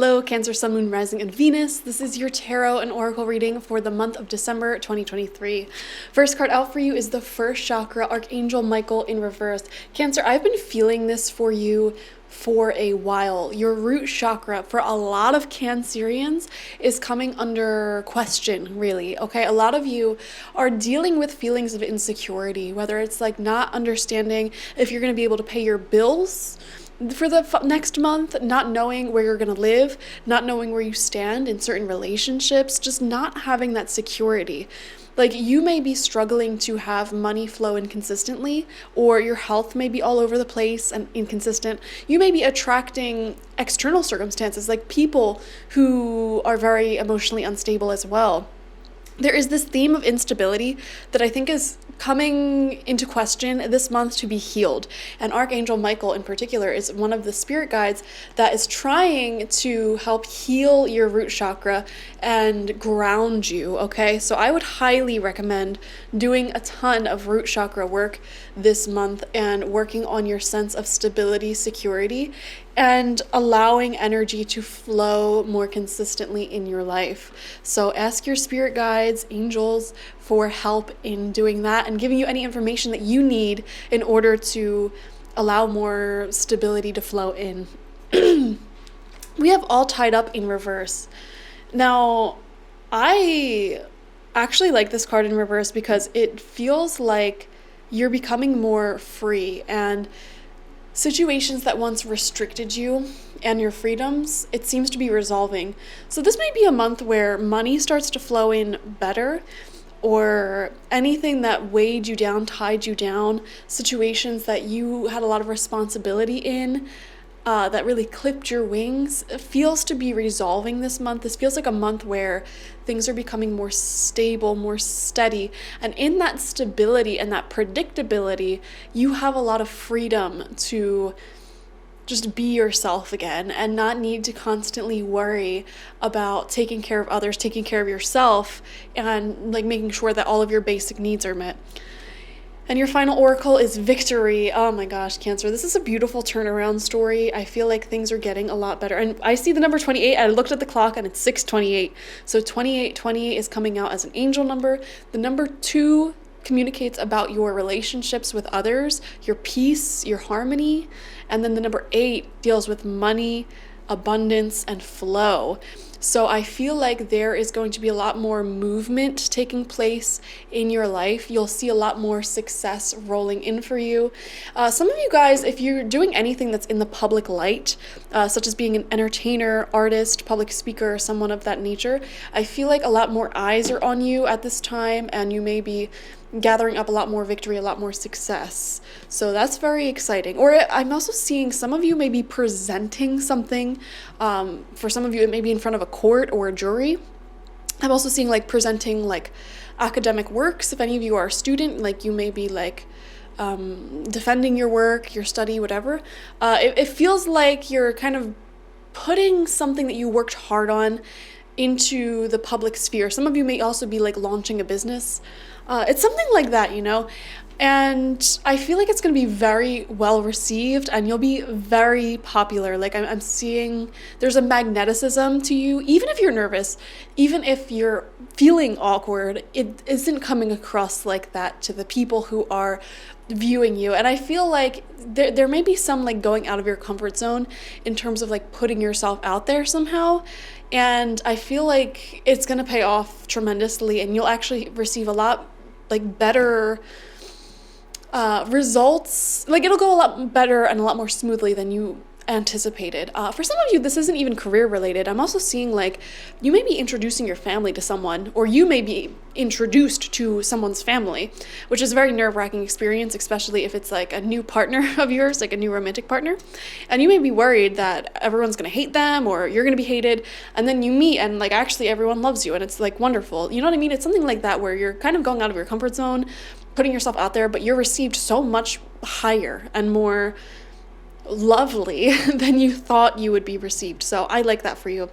Hello, Cancer, Sun, Moon, Rising, and Venus. This is your tarot and oracle reading for the month of December 2023. First card out for you is the first chakra, Archangel Michael in reverse. Cancer, I've been feeling this for you for a while. Your root chakra for a lot of Cancerians is coming under question, really. Okay, a lot of you are dealing with feelings of insecurity, whether it's like not understanding if you're going to be able to pay your bills for the next month, not knowing where you're going to live, not knowing where you stand in certain relationships, just not having that security. Like, you may be struggling to have money flow inconsistently, or your health may be all over the place and inconsistent. You may be attracting external circumstances, like people who are very emotionally unstable as well. There is this theme of instability that I think is coming into question this month to be healed. And Archangel Michael in particular is one of the spirit guides that is trying to help heal your root chakra and ground you, okay? So I would highly recommend doing a ton of root chakra work this month and working on your sense of stability, security, and allowing energy to flow more consistently in your life. So ask your spirit guides, angels, for help in doing that and giving you any information that you need in order to allow more stability to flow in. We have all tied up in reverse. Now, I actually like this card in reverse because it feels like you're becoming more free, and situations that once restricted you and your freedoms, it seems to be resolving. So this might be a month where money starts to flow in better, or anything that weighed you down, tied you down, situations that you had a lot of responsibility in, that really clipped your wings, it feels to be resolving this month. This feels like a month where things are becoming more stable, more steady. And in that stability and that predictability, you have a lot of freedom to just be yourself again and not need to constantly worry about taking care of others, taking care of yourself, and like making sure that all of your basic needs are met. And your final oracle is victory. Oh my gosh, Cancer. This is a beautiful turnaround story. I feel like things are getting a lot better. And I see the number 28. I looked at the clock and it's 6:28. So 2828 is coming out as an angel number. The number 2 communicates about your relationships with others, your peace, your harmony. And then the number 8 deals with money, abundance, and flow. So I feel like there is going to be a lot more movement taking place in your life. You'll see a lot more success rolling in for you. Some of you guys, if you're doing anything that's in the public light, such as being an entertainer, artist, public speaker, someone of that nature, I feel like a lot more eyes are on you at this time, and you may be gathering up a lot more victory, a lot more success. So that's very exciting. Or I'm also seeing some of you may be presenting something. For some of you, it may be in front of a court or a jury. I'm also seeing like presenting like academic works. If any of you are a student, like you may be like defending your work, your study, whatever. It feels like you're kind of putting something that you worked hard on into the public sphere. Some of you may also be like launching a business. It's something like that, you know, and I feel like it's going to be very well received and you'll be very popular. Like I'm seeing there's a magneticism to you, even if you're nervous, even if you're feeling awkward, it isn't coming across like that to the people who are viewing you. And I feel like there may be some like going out of your comfort zone in terms of like putting yourself out there somehow. And I feel like it's going to pay off tremendously and you'll actually receive a lot like better results. Like it'll go a lot better and a lot more smoothly than you anticipated. For some of you, this isn't even career related. I'm also seeing like you may be introducing your family to someone, or you may be introduced to someone's family, which is a very nerve-wracking experience, especially if it's like a new partner of yours, like a new romantic partner. And you may be worried that everyone's going to hate them or you're going to be hated. And then you meet and like actually everyone loves you and it's like wonderful. You know what I mean? It's something like that where you're kind of going out of your comfort zone, putting yourself out there, but you're received so much higher and more lovely than you thought you would be received. So I like that for you.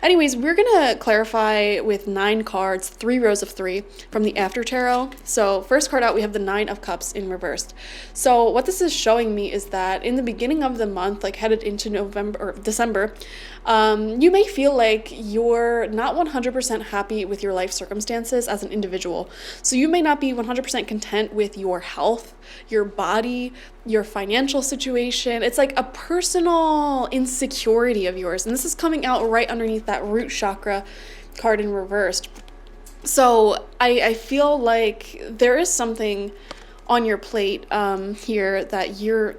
Anyways, we're gonna clarify with 9 cards, 3 rows of 3 from the After Tarot. So first card out, we have the 9 of Cups in reversed. So what this is showing me is that in the beginning of the month, like headed into November or December, you may feel like you're not 100% happy with your life circumstances as an individual. So you may not be 100% content with your health, your body, your financial situation. It's like a personal insecurity of yours. And this is coming out right underneath that root chakra card in reversed. So I feel like there is something on your plate here that you're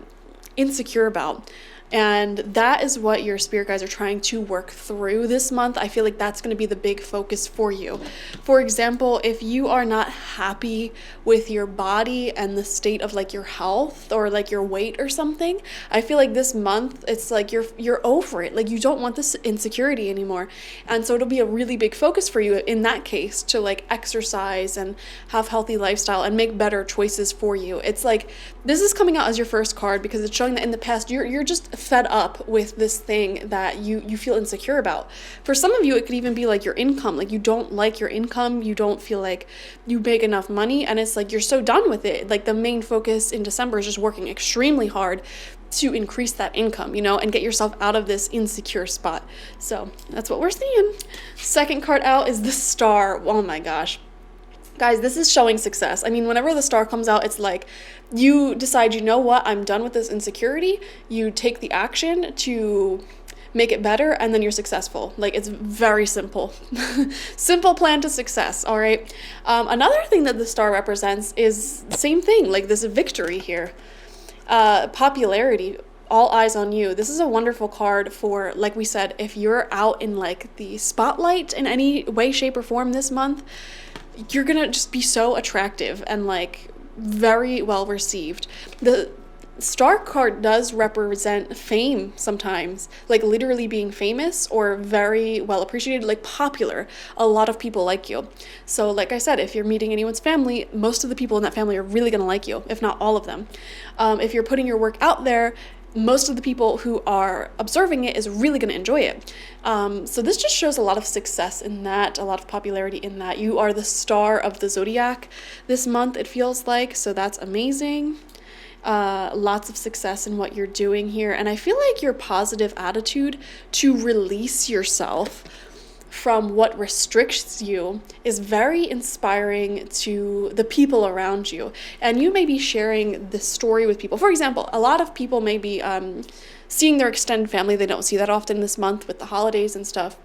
insecure about. And that is what your spirit guides are trying to work through this month. I feel like that's going to be the big focus for you. For example, if you are not happy with your body and the state of like your health or like your weight or something, I feel like this month it's like you're over it. Like you don't want this insecurity anymore. And so it'll be a really big focus for you in that case to like exercise and have healthy lifestyle and make better choices for you. It's like this is coming out as your first card because it's showing that in the past you're just fed up with this thing that you feel insecure about. For some of you, it could even be like your income. Like you don't like your income. You don't feel like you make enough money. And it's like you're so done with it. Like the main focus in December is just working extremely hard to increase that income, and get yourself out of this insecure spot. So that's what we're seeing. Second card out is the Star. Oh my gosh. Guys, this is showing success. I mean, whenever the Star comes out, it's like you decide, you know what, I'm done with this insecurity. You take the action to make it better, and then you're successful. Like, it's very simple. Simple plan to success, all right? Another thing that the Star represents is the same thing, like this victory here. Popularity. All eyes on you. This is a wonderful card for, like we said, if you're out in like the spotlight in any way, shape, or form this month, you're gonna just be so attractive and like very well received. The Star card does represent fame sometimes, like literally being famous or very well appreciated, like popular. A lot of people like you. So like I said, if you're meeting anyone's family, most of the people in that family are really gonna like you, if not all of them. If you're putting your work out there, most of the people who are observing it is really going to enjoy it. So this just shows a lot of success in that, a lot of popularity in that. You are the star of the zodiac this month, it feels like, so that's amazing. Lots of success in what you're doing here. And I feel like your positive attitude to release yourself from what restricts you is very inspiring to the people around you. And you may be sharing this story with people. For example, a lot of people may be seeing their extended family. They don't see that often this month with the holidays and stuff.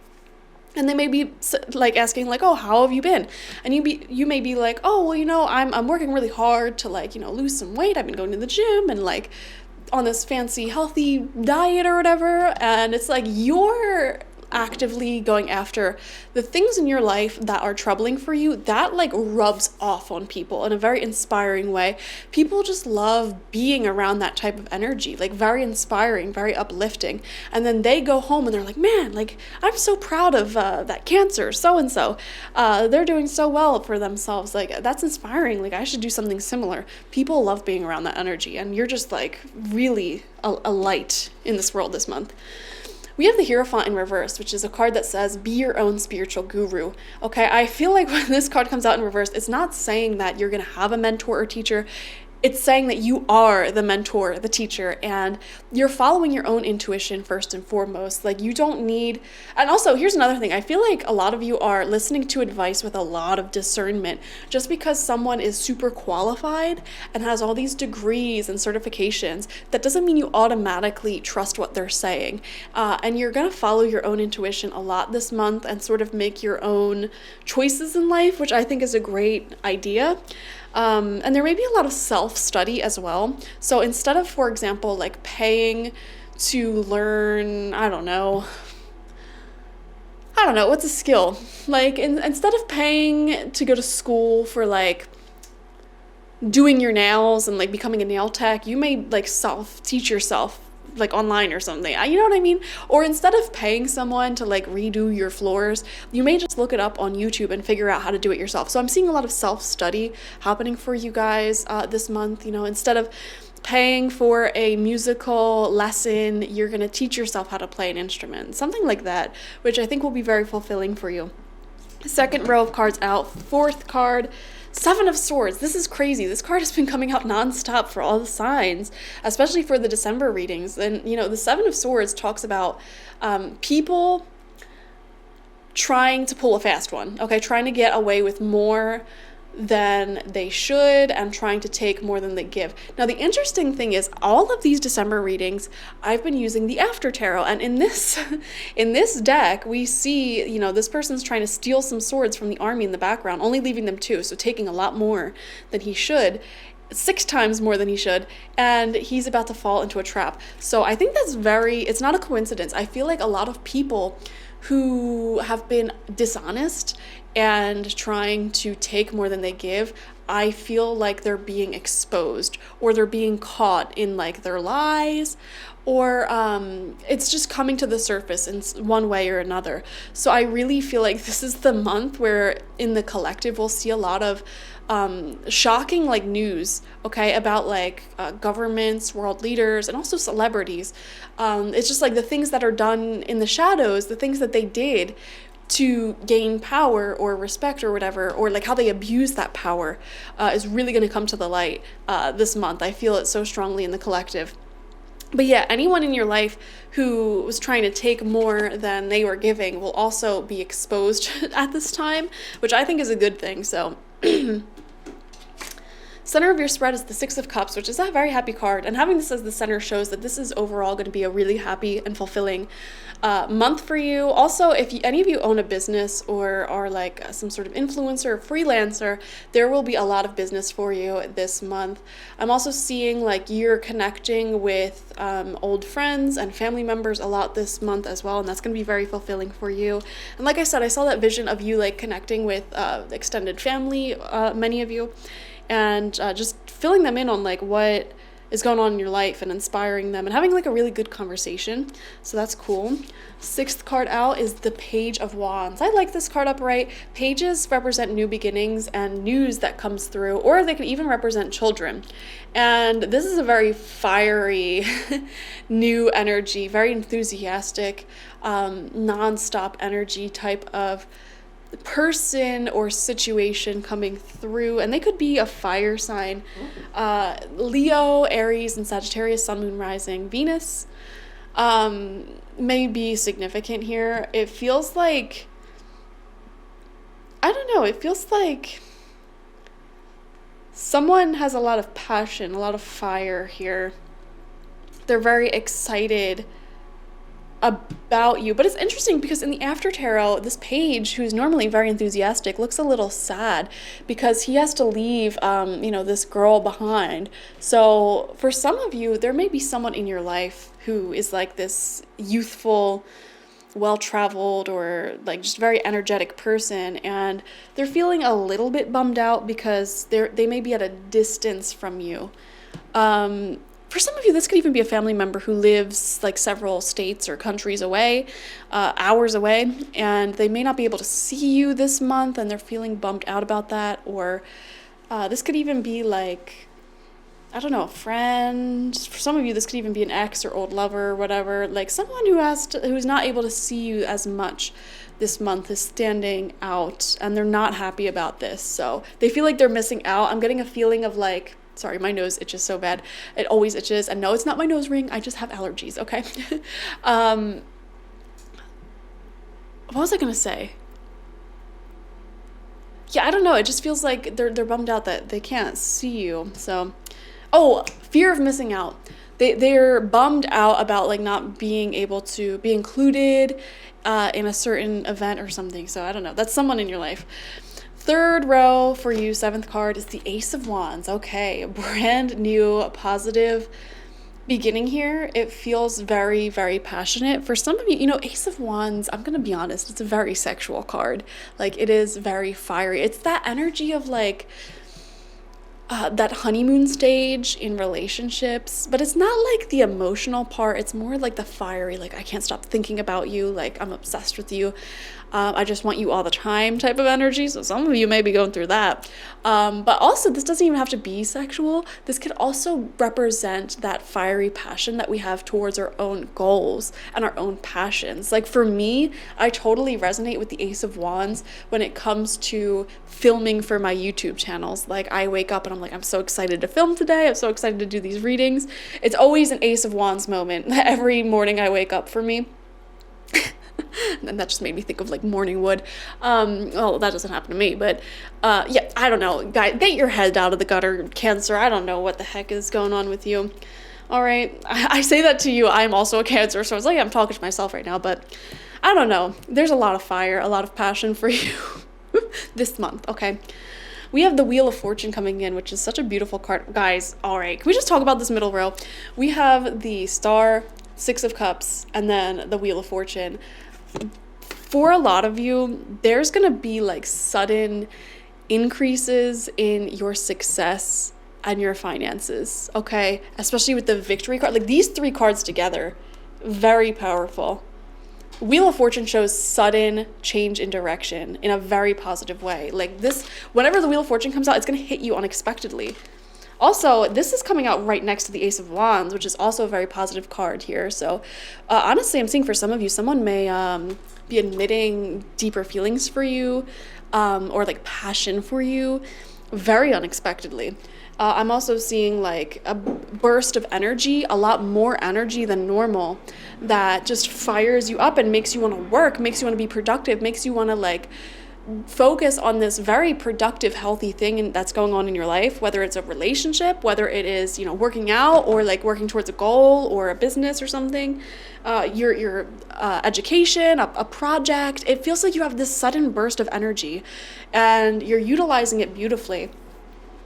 And they may be like asking like, oh, how have you been? And you may be like, oh, well, I'm working really hard to like, lose some weight. I've been going to the gym and like on this fancy healthy diet or whatever. And it's like you're actively going after the things in your life that are troubling for you. That like rubs off on people in a very inspiring way. People just love being around that type of energy, like very inspiring, very uplifting. And then they go home and they're like, man, like I'm so proud of that Cancer so-and-so. They're doing so well for themselves. Like that's inspiring. Like I should do something similar. People love being around that energy, and you're just like really a light in this world this month. We have the Hierophant in reverse, which is a card that says, be your own spiritual guru. Okay, I feel like when this card comes out in reverse, it's not saying that you're going to have a mentor or teacher. It's saying that you are the mentor, the teacher, and you're following your own intuition first and foremost. Like you don't need, and also here's another thing. I feel like a lot of you are listening to advice with a lot of discernment. Just because someone is super qualified and has all these degrees and certifications, that doesn't mean you automatically trust what they're saying. And you're going to follow your own intuition a lot this month and sort of make your own choices in life, which I think is a great idea. And there may be a lot of self-study as well. So instead of, for example, like paying to learn, I don't know, what's a skill? Like instead of paying to go to school for like doing your nails and like becoming a nail tech, you may like self-teach yourself like online or something, you know what I mean? Or instead of paying someone to like redo your floors, you may just look it up on YouTube and figure out how to do it yourself. So I'm seeing a lot of self-study happening for you guys this month, instead of paying for a musical lesson, you're going to teach yourself how to play an instrument, something like that, which I think will be very fulfilling for you. Second row of cards out. Fourth card, Seven of Swords. This is crazy. This card has been coming out nonstop for all the signs, especially for the December readings. And, the Seven of Swords talks about people trying to pull a fast one, okay? Trying to get away with more than they should and trying to take more than they give. Now, the interesting thing is all of these December readings, I've been using the After Tarot, and in this deck, we see, this person's trying to steal some swords from the army in the background, only leaving them 2, so taking a lot more than he should. 6 times more than he should, and he's about to fall into a trap. So I think it's not a coincidence. I feel like a lot of people who have been dishonest and trying to take more than they give, I feel like they're being exposed, or they're being caught in like their lies, or it's just coming to the surface in one way or another. So I really feel like this is the month where in the collective we'll see a lot of shocking like news, okay, about like governments, world leaders, and also celebrities. It's just like the things that are done in the shadows, the things that they did to gain power or respect or whatever, or like how they abuse that power is really going to come to the light this month. I feel it so strongly in the collective. But yeah, anyone in your life who was trying to take more than they were giving will also be exposed at this time, which I think is a good thing. So center of your spread is the Six of Cups, which is a very happy card. And having this as the center shows that this is overall going to be a really happy and fulfilling month for you. Also, if any of you own a business or are like some sort of influencer or freelancer, there will be a lot of business for you this month. I'm also seeing like you're connecting with old friends and family members a lot this month as well, and that's going to be very fulfilling for you. And like I said, I saw that vision of you like connecting with extended family, many of you, and just filling them in on like what is going on in your life and inspiring them and having like a really good conversation. So that's cool. Sixth card out is the Page of Wands. I like this card upright. Pages represent new beginnings and news that comes through, or they can even represent children. And this is a very fiery new energy, very enthusiastic, non-stop energy type of person or situation coming through, and they could be a fire sign. Leo, Aries, and Sagittarius, Sun, Moon, Rising, Venus may be significant here. It feels like, I don't know, it feels like someone has a lot of passion, a lot of fire here. They're very excited about you. But it's interesting because in the After Tarot, this page, who's normally very enthusiastic, looks a little sad because he has to leave this girl behind. So for some of you, there may be someone in your life who is like this youthful, well-traveled, or like just very energetic person, and they're feeling a little bit bummed out because they may be at a distance from you. For some of you, this could even be a family member who lives like several states or countries away, hours away, and they may not be able to see you this month, and they're feeling bummed out about that. Or this could even be like, I don't know, a friend. For some of you, this could even be an ex or old lover or whatever. Like someone who's not able to see you as much this month is standing out, and they're not happy about this. So they feel like they're missing out. I'm getting a feeling of like, sorry, my nose itches so bad. It always itches. And no, it's not my nose ring. I just have allergies, okay? What was I going to say? Yeah, I don't know. It just feels like they're bummed out that they can't see you. So, fear of missing out. They're bummed out about like not being able to be included in a certain event or something. So I don't know. That's someone in your life. Third row for you, seventh card, is the Ace of Wands. Okay, a brand new positive beginning here. It feels very, very passionate. For some of you, Ace of Wands, I'm going to be honest, it's a very sexual card. Like, it is very fiery. It's that energy of like, that honeymoon stage in relationships, but it's not like the emotional part. It's more like the fiery, like I can't stop thinking about you, like I'm obsessed with you. I just want you all the time type of energy. So some of you may be going through that. But also, this doesn't even have to be sexual. This could also represent that fiery passion that we have towards our own goals and our own passions. Like for me, I totally resonate with the Ace of Wands when it comes to filming for my YouTube channels. Like I wake up and I'm like, I'm so excited to film today. I'm so excited to do these readings. It's always an Ace of Wands moment every morning I wake up for me. And that just made me think of like morning wood. Well, that doesn't happen to me, but yeah, I don't know. Guys, get your head out of the gutter, Cancer. I don't know what the heck is going on with you. All right. I say that to you. I'm also a Cancer, so it's like I'm talking to myself right now, but I don't know. There's a lot of fire, a lot of passion for you this month, okay? We have the Wheel of Fortune coming in, which is such a beautiful card. Guys, all right. Can we just talk about this middle row? We have the Star, Six of Cups, and then the Wheel of Fortune. For a lot of you, there's going to be like sudden increases in your success and your finances, okay? Especially with the Victory card. Like these three cards together, very powerful. Wheel of Fortune shows sudden change in direction in a very positive way. Like this, whenever the Wheel of Fortune comes out, it's going to hit you unexpectedly. Also, this is coming out right next to the Ace of Wands, which is also a very positive card here. So honestly, I'm seeing for some of you, someone may be admitting deeper feelings for you or like passion for you very unexpectedly. I'm also seeing like a burst of energy, a lot more energy than normal, that just fires you up and makes you want to work, makes you want to be productive, makes you want to like focus on this very productive, healthy thing that's going on in your life, whether it's a relationship, whether it is, you know, working out or like working towards a goal or a business or something, your education, a project. It feels like you have this sudden burst of energy and you're utilizing it beautifully.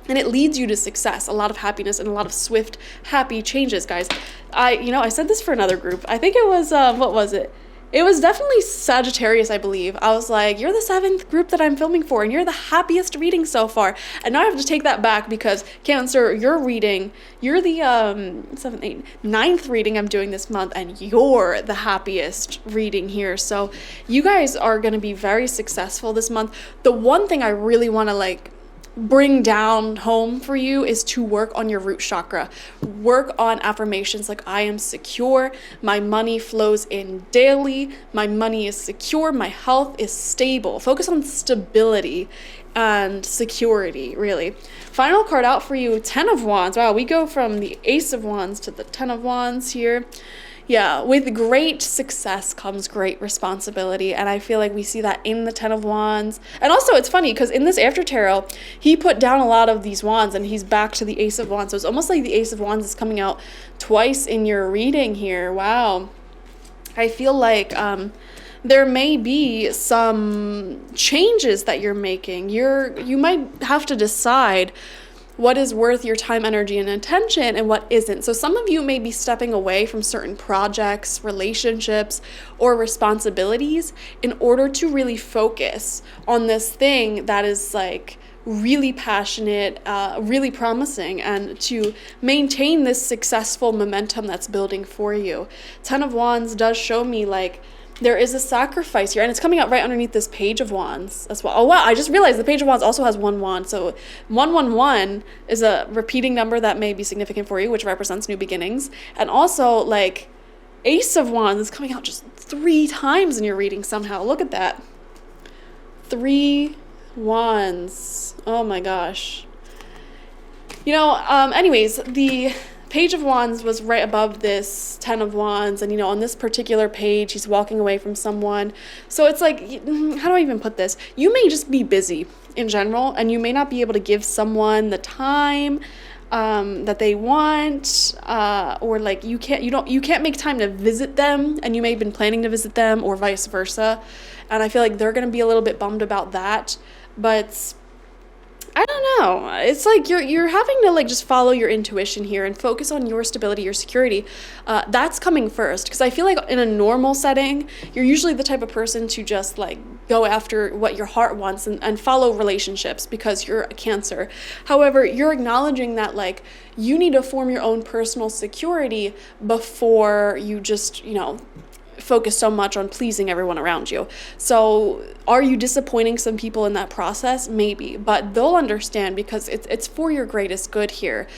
And it leads you to success, a lot of happiness, and a lot of swift, happy changes, guys. I said this for another group. I think it was, what was it? It was definitely Sagittarius, I believe. I was like, you're the 7th group that I'm filming for, and you're the happiest reading so far. And now I have to take that back because, Cancer, you're the 7th, 8th, 9th reading I'm doing this month, and you're the happiest reading here. So you guys are going to be very successful this month. The one thing I really want to like bring down home for you is to work on your root chakra. Work on affirmations like I am secure, my money flows in daily, my money is secure, my health is stable. Focus on stability and security, really. Final card out for you, 10 of Wands. Wow, we go from the Ace of Wands to the 10 of Wands here. Yeah, with great success comes great responsibility, and I feel like we see that in the 10 of Wands. And also, it's funny, because in this After Tarot, he put down a lot of these wands, and he's back to the Ace of Wands. So it's almost like the Ace of Wands is coming out twice in your reading here. Wow. I feel like there may be some changes that you're making. You might have to decide what is worth your time, energy, and attention and what isn't. So some of you may be stepping away from certain projects, relationships, or responsibilities in order to really focus on this thing that is like really passionate, really promising, and to maintain this successful momentum that's building for you. 10 of Wands does show me like there is a sacrifice here, and it's coming out right underneath this Page of Wands as well. Oh wow, I just realized the Page of Wands also has 1 wand. So 111 is a repeating number that may be significant for you, which represents new beginnings. And also like Ace of Wands is coming out just 3 times in your reading somehow. Look at that. 3 wands. Oh my gosh. Anyways, the Page of Wands was right above this 10 of Wands, and on this particular page he's walking away from someone. So it's like, how do I even put this? You may just be busy in general, and you may not be able to give someone the time that they want, or like you can't make time to visit them, and you may have been planning to visit them, or vice versa. And I feel like they're going to be a little bit bummed about that. But I don't know. It's like you're having to like just follow your intuition here and focus on your stability, your security. That's coming first, because I feel like in a normal setting, you're usually the type of person to just like go after what your heart wants and follow relationships because you're a Cancer. However, you're acknowledging that like you need to form your own personal security before you just, focus so much on pleasing everyone around you. So are you disappointing some people in that process? Maybe, but they'll understand because it's for your greatest good here.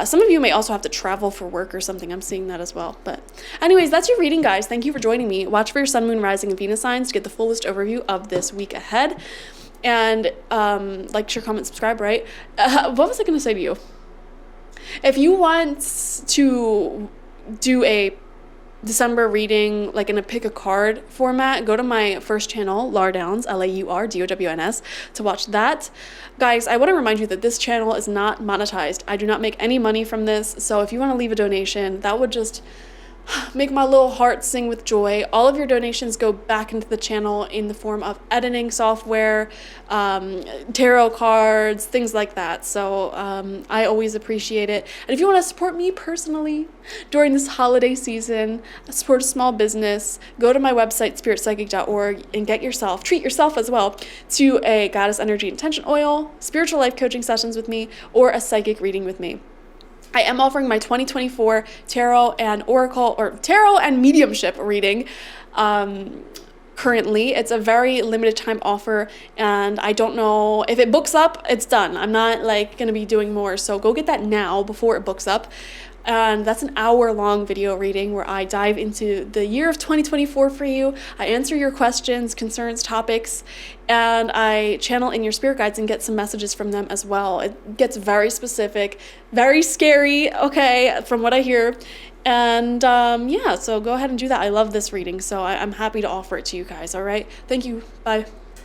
Some of you may also have to travel for work or something. I'm seeing that as well. But anyways, that's your reading, guys. Thank you for joining me. Watch for your sun, moon, rising, and Venus signs to get the fullest overview of this week ahead. And like, share, comment, subscribe, right? What was I going to say to you? If you want to do a December reading, like in a pick a card format, go to my first channel, Laurdowns, LAURDOWNS, to watch that. Guys, I want to remind you that this channel is not monetized. I do not make any money from this, so if you want to leave a donation, that would just make my little heart sing with joy. All of your donations go back into the channel in the form of editing software, tarot cards, things like that. So I always appreciate it. And if you want to support me personally during this holiday season, support a small business, go to my website, spiritpsychic.org, and treat yourself as well to a Goddess Energy Intention Oil, spiritual life coaching sessions with me, or a psychic reading with me. I am offering my 2024 tarot and oracle, or tarot and mediumship reading currently. It's a very limited time offer, and I don't know if it books up, it's done. I'm not like going to be doing more, so go get that now before it books up. And that's an hour-long video reading where I dive into the year of 2024 for you. I answer your questions, concerns, topics, and I channel in your spirit guides and get some messages from them as well. It gets very specific, very scary, okay, from what I hear. And yeah, so go ahead and do that. I love this reading, so I'm happy to offer it to you guys, all right? Thank you. Bye.